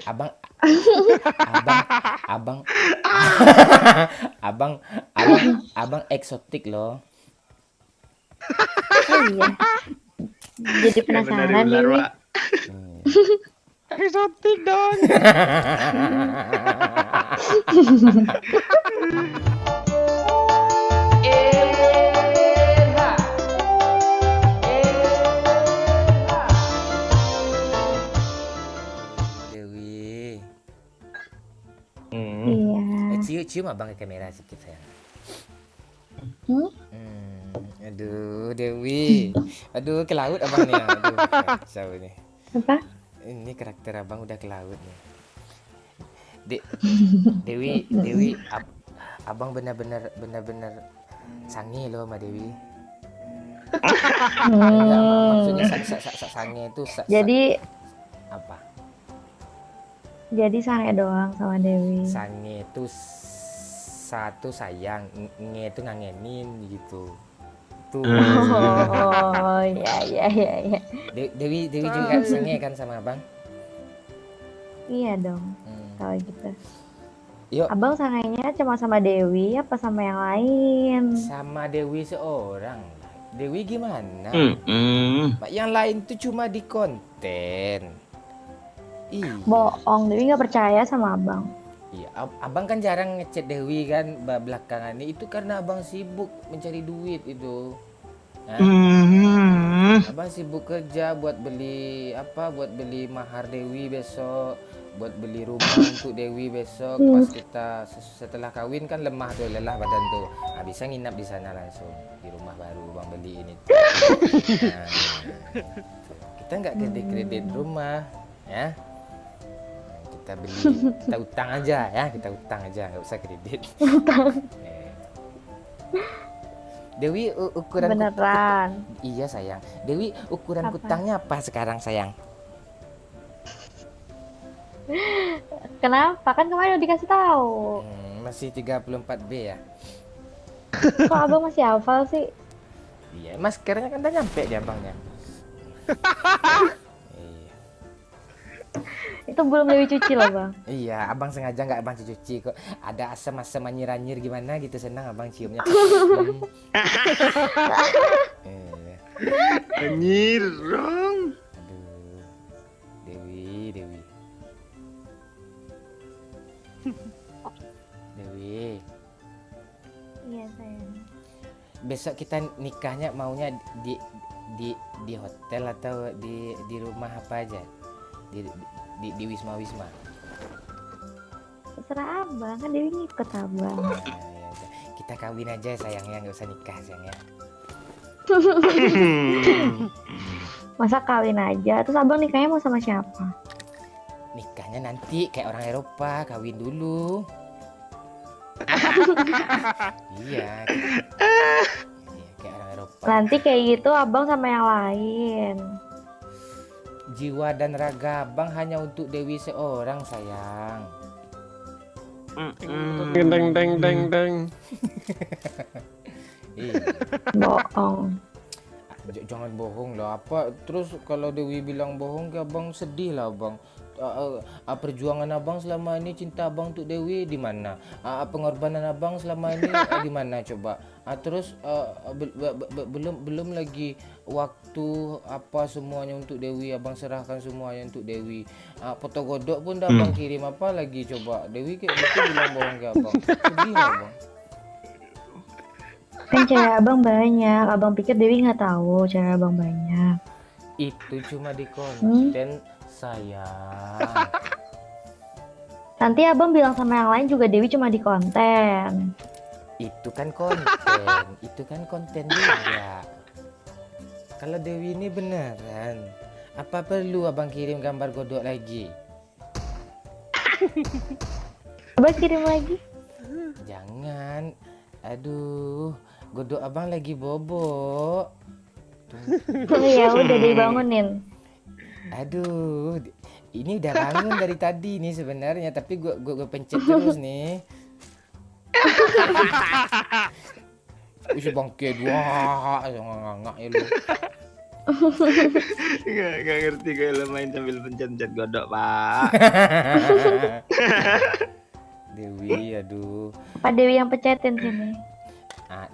abang abang abang abang abang eksotik loh. Oh iya, jadi Yang benar penasaran ular, Dewi. Pak. Hmm. Eksotik dong. Dewi. Iya. Cium abang ke kamera sedikit sayang. Hmm? Aduh Dewi. Aduh ke laut abang nih. Aduh kacau ini. Apa? Ini karakter abang udah ke laut nih. Dewi, abang benar-benar sange loh sama Dewi. Enggak, maksudnya sange itu Jadi apa? sange doang sama Dewi. Sange itu satu sayang, nge itu ngangenin gitu. Tuh. Oh, ya. Dewi juga sange kan sama abang? Iya dong, kalau gitu. Yuk. Abang sangenya cuma sama Dewi apa sama yang lain? Sama Dewi seorang. Dewi gimana? Yang lain tuh cuma di konten. Iya. Bohong, Dewi nggak percaya sama abang. Iya, abang kan jarang ngechat Dewi kan belakangan ini. Itu karena abang sibuk mencari duit itu. Nah, abang sibuk kerja buat beli mahar Dewi besok, buat beli rumah untuk Dewi besok. Pas kita setelah kawin kan lemah tuh, lelah badan tuh. Nah, bisa nginap di sana langsung di rumah baru bang beli ini. Nah, kita nggak kredit rumah, ya. Kita utang aja ya, nggak usah kredit. Dewi ukuran beneran. Iya sayang. Dewi ukuran Apa? kutangnya apa sekarang sayang? Kenapa? Kan kemarin udah dikasih tahu. Masih 34B ya? Kok abang masih hafal sih? Iya, maskernya kan udah nyampe di abangnya. Itu belum Dewi cuci loh bang. Iya, abang sengaja nggak abang cuci kok. Ada asam-asam anyir-anyir gimana gitu, senang abang ciumnya. Anjir dong. Aduh, Dewi. Dewi. Iya sayang. Besok kita nikahnya maunya di hotel atau di rumah apa aja? Di wisma. Terserah abang, kan Dewi ngikut abang. Nah, ya udah. Kita kawin aja sayangnya, nggak usah nikah sayangnya. Masa kawin aja? Terus abang nikahnya mau sama siapa? Nikahnya nanti kayak orang Eropa, kawin dulu. Iya, kayak orang Eropa. Nanti kayak gitu abang sama yang lain. Jiwa dan raga abang hanya untuk Dewi seorang sayang. Deng. Bohong. Jangan bohong lah. Apa terus kalau Dewi bilang bohong, ke abang sedih lah abang. Perjuangan abang selama ini, cinta abang untuk Dewi di mana? Pengorbanan abang selama ini di mana coba? Terus belum lagi waktu apa semuanya untuk Dewi, abang serahkan semuanya untuk Dewi. Foto godok pun dah abang kirim, apa lagi coba? Dewi kayak gitu bilang bohong ke abang. Sedih lah abang. Kan cewek abang banyak. Abang pikir Dewi nggak tahu cewek abang banyak. Itu cuma di konten sayang. Nanti abang bilang sama yang lain juga Dewi cuma di konten. Itu kan konten juga. Kalau Dewi ini beneran, apa perlu abang kirim gambar godok lagi? Abang kirim lagi. Jangan. Aduh, godok abang lagi bobok. Oh ya udah dibangunin. Aduh, ini udah bangun dari tadi nih sebenarnya, tapi gue pencet terus nih. Udah bangke dua, ngangak ya lu. Nggak ngerti kalau main sambil pencet-pencet godok, Pak. Dewi, aduh. Apa Dewi yang pecetin sini? Ah,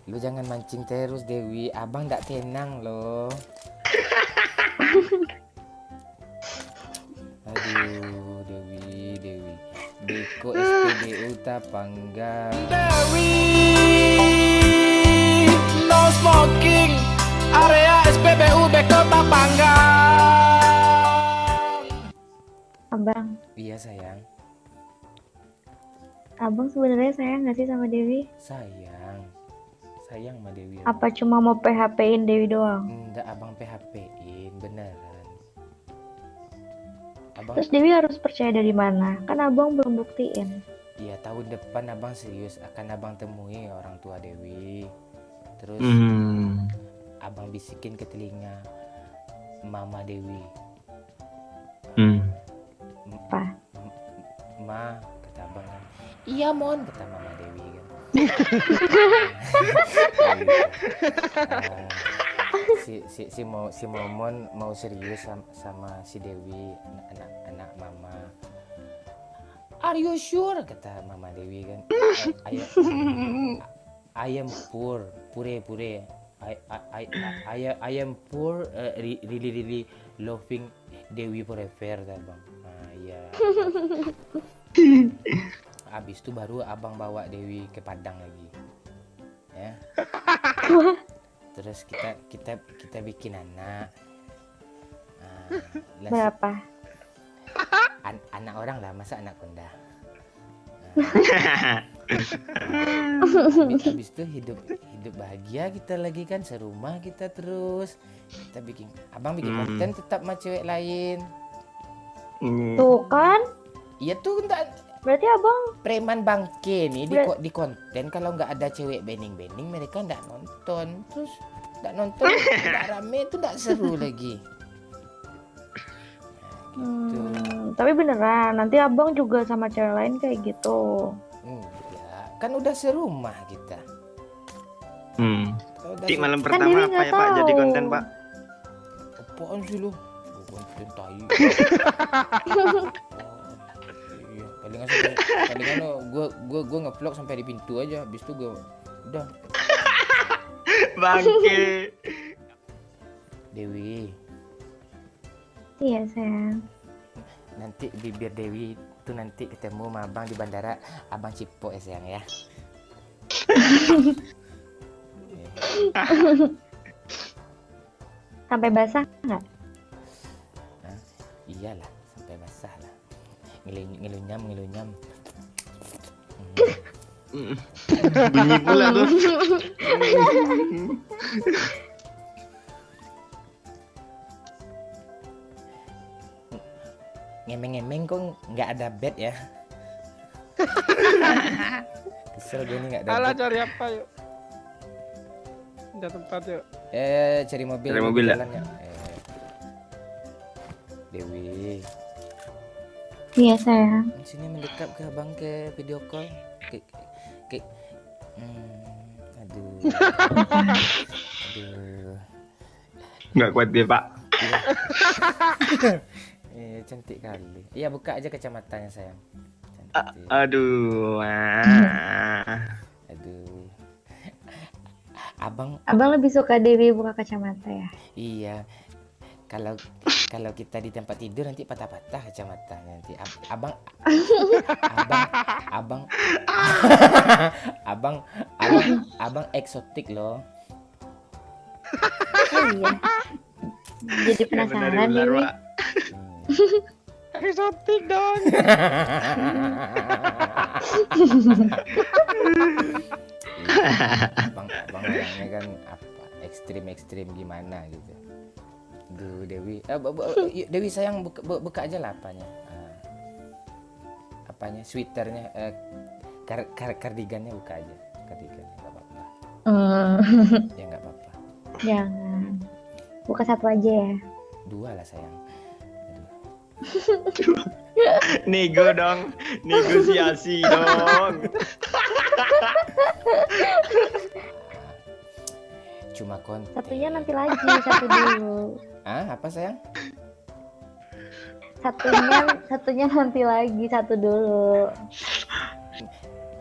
lu jangan mancing terus Dewi, abang nggak tenang loh. Aduh, Dewi. Beko SPBU Tapangga. Dewi, no smoking. Area SPBU Beko Tapangga. Abang, Iya sayang, abang sebenarnya sayang nggak sih sama Dewi? sayang sama Dewi. Apa cuma mau PHP-in Dewi doang? Enggak, abang PHP-in beneran. Abang, Terus Dewi harus percaya dari mana? Kan abang belum buktiin. iya tahun depan abang serius akan abang temui orang tua Dewi. Terus abang bisikin ke telinga Mama Dewi. Apa? Ma, kata abang kan. Iya Mon, kata Mama Dewi kan. Si Momon mau serius sama si Dewi, anak mama. Are you sure, kata Mama Dewi kan. I am poor, pure. I am poor, really loving Dewi forever, kata bang. Nah, iya. Abis itu baru abang bawa Dewi ke Padang lagi, ya. Terus kita bikin anak. Berapa? Anak orang lah, masa anak konda. Habis itu hidup bahagia kita lagi kan, serumah kita terus. Kita abang bikin konten tetap sama cewek lain. Tuh kan? Iya tuh, enggak. Berarti abang Preman bangke nih di konten, kalau nggak ada cewek bening mereka nggak nonton. Terus nggak nonton, nggak rame, itu nggak seru lagi. Nah, gitu. Tapi beneran nanti abang juga sama cewek lain kayak gitu. Enggak, kan udah serumah kita. Di malam Kan pertama Dewi apa nggak ya Pak jadi tahu. konten Pak? Apaan sih lu? Konten tai. Iya, palingan gua nge-vlog sampai di pintu aja, habis itu gua udah. Bangke. Dewi, Iya sayang. nanti bibir Dewi tuh nanti ketemu sama abang di bandara, abang cipok ya sayang ya. Sampai basah nggak? Iyalah, sampai basah lah. Ngelunyam. Bunyi pula tuh. Ngemeng kok nggak ada bed ya. Kesel gue nih nggak ada Alah bed. cari apa yuk? Ada tempat yuk. Cari mobil. Cari mobil ya? jalan ya. Dewi, Iya sayang. sini mendekat ke abang ke video call. Aduh. Nggak kuat dia Pak. Cantik kali. Iya, buka aja kacamatanya sayang. Cantik. Aduh. Aduh. Abang, Lebih suka Dewi buka kacamata ya? iya. Kalau kita di tempat tidur nanti patah-patah kacamata nanti. Abang eksotik loh. Oh iya. Jadi penasaran Dewi. Eksotik dong. Abang orangnya kan ekstrim gimana gitu. Duh Dewi, Dewi sayang buka aja lah apanya. Apanya sweaternya, kardigannya buka aja. Kardigannya nggak apa-apa. Ya nggak apa-apa. Jangan. Buka satu aja ya. 2 lah sayang. Nego dong. Negosiasi dong. Cuma konten. Satunya nanti lagi, satu dulu. Ah, apa sayang? Satunya nanti lagi, satu dulu.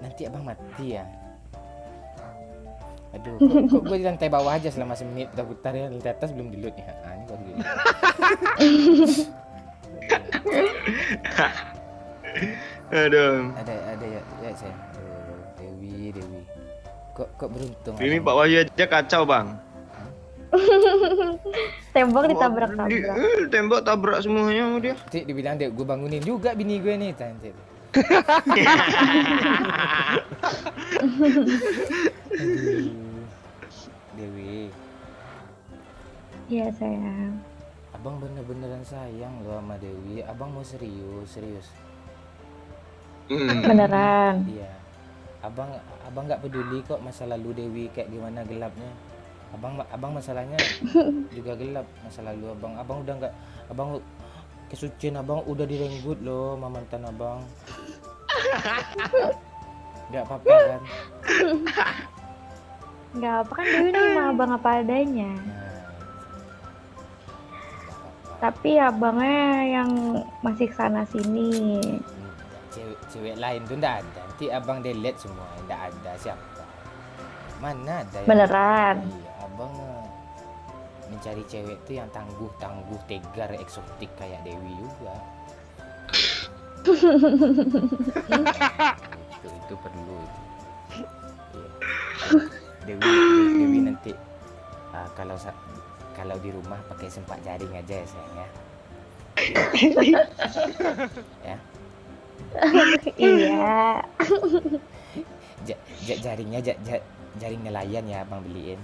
Nanti abang mati ya. Aduh, kok gue di lantai bawah aja selama semenit udah putar ya, lantai atas belum di load ya. Ah, ini baru di load. Aduh. Ada ya sayang. Aduh, Dewi. Kok beruntung. Ini abang. Pak Wahyu aja kacau bang. Tembok ditabrak-tabrak. Tembok tabrak semuanya sama dia. Nanti dibilang deh, gue bangunin juga bini gue nih nanti. Aduh. Dewi, Iya sayang. abang bener-beneran sayang loh sama Dewi. Abang mau serius. Beneran. Iya. Abang nggak peduli kok masa lalu Dewi kayak gimana gelapnya. Abang masalahnya juga gelap masa lalu abang. Abang udah nggak, abang kesucian abang udah direnggut loh sama mantan abang. Nggak apa-apa kan? Nggak apa kan Dewi nih sama abang apa adanya. Nah, nggak apa-apa. Tapi abangnya yang masih sana sini. Cewek lain tuh nggak ada. Nanti abang delete semua. Nggak ada siapa. Mana ada yang... Beneran. Iya, abang mencari cewek tuh yang tangguh, tegar, eksotik kayak Dewi juga. itu perlu itu. Iya. Dewi nanti kalau di rumah pakai sempak jaring aja ya sayang ya. Ya. Iya. Jaringnya jaring nelayan ya abang beliin.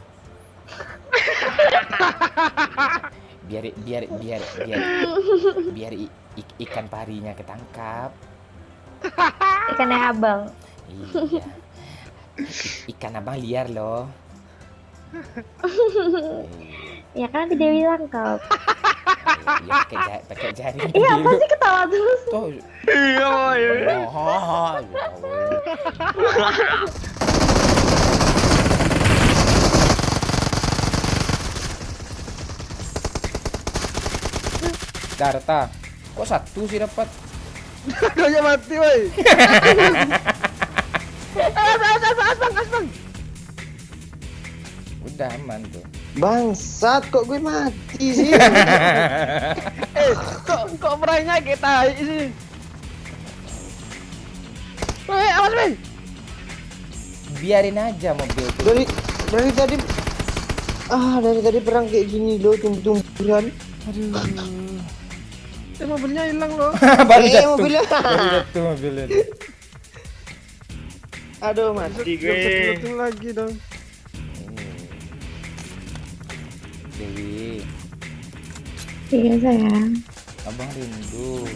biar ikan parinya ketangkap. Ikannya abang. Iya. Ikan abang liar loh. Ya kan nanti Dewi tangkap. Iya pakai jaring. Iya apa sih ketawa terus? Tuh. Iya Wahyu. Darta. Kok satu sih dapat? Kayaknya mati woi. Asbang. Udah aman tuh. Bangsat kok gue mati sih. Kok perangnya kayak tai sih. Woi, awas woi. Biarin aja mobil tuh. Dari tadi perang kayak gini loh, tumbuh-tumbuhan. Aduh. Mobilnya hilang loh. Baru jatuh. mobilnya. Baru jatuh mobilnya. Aduh, mati gue. Lagi dong. Dewi, Iya sayang. abang rindu.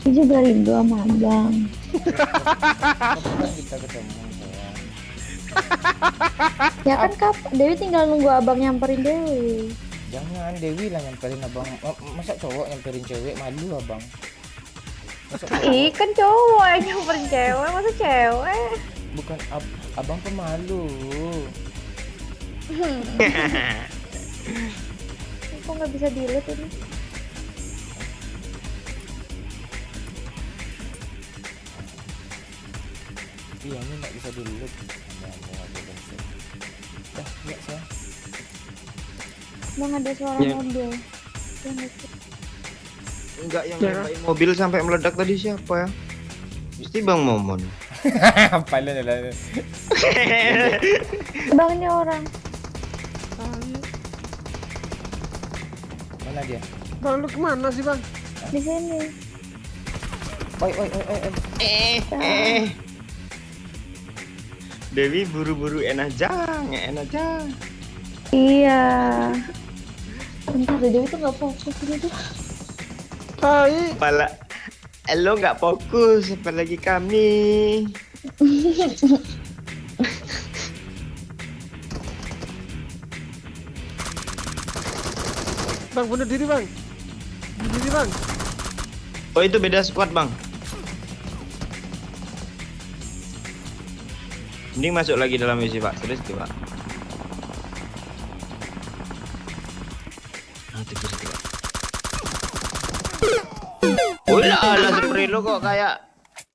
Aku juga rindu sama abang. Kapan kita ketemu sayang? Ya kan kap, Dewi tinggal nunggu abang nyamperin Dewi. Jangan Dewi lah nyamperin abang. Masa cowok nyamperin cewek, malu abang. Masa cowok? Ih kan cowok yang nyamperin cewek, masa cewek? Bukan abang pemalu. Kok nggak bisa delete ini? Iya ini nggak bisa dilihat. Dah, ya sayang. Bang ada suara Ya. mobil. Ya, nggak sih? Enggak, yang nembakin mobil sampai meledak tadi siapa ya? Mesti Bang Momon. Apa lu lah? Bang ini orang. Mana dia? Bang lu kemana sih bang? Di sini. Oi. Dewi buru-buru enajang. Iya. Bentar deh, Dewi tuh nggak fokus gitu. Hai. Pala, lo nggak fokus, apalagi kami. Bang bunuh diri bang. Bunuh diri bang. Oh itu beda squad bang. Mending masuk lagi dalam misi Pak. Terus tuh Pak. Nah, terus Pak. Ulah, spray lo kok kayak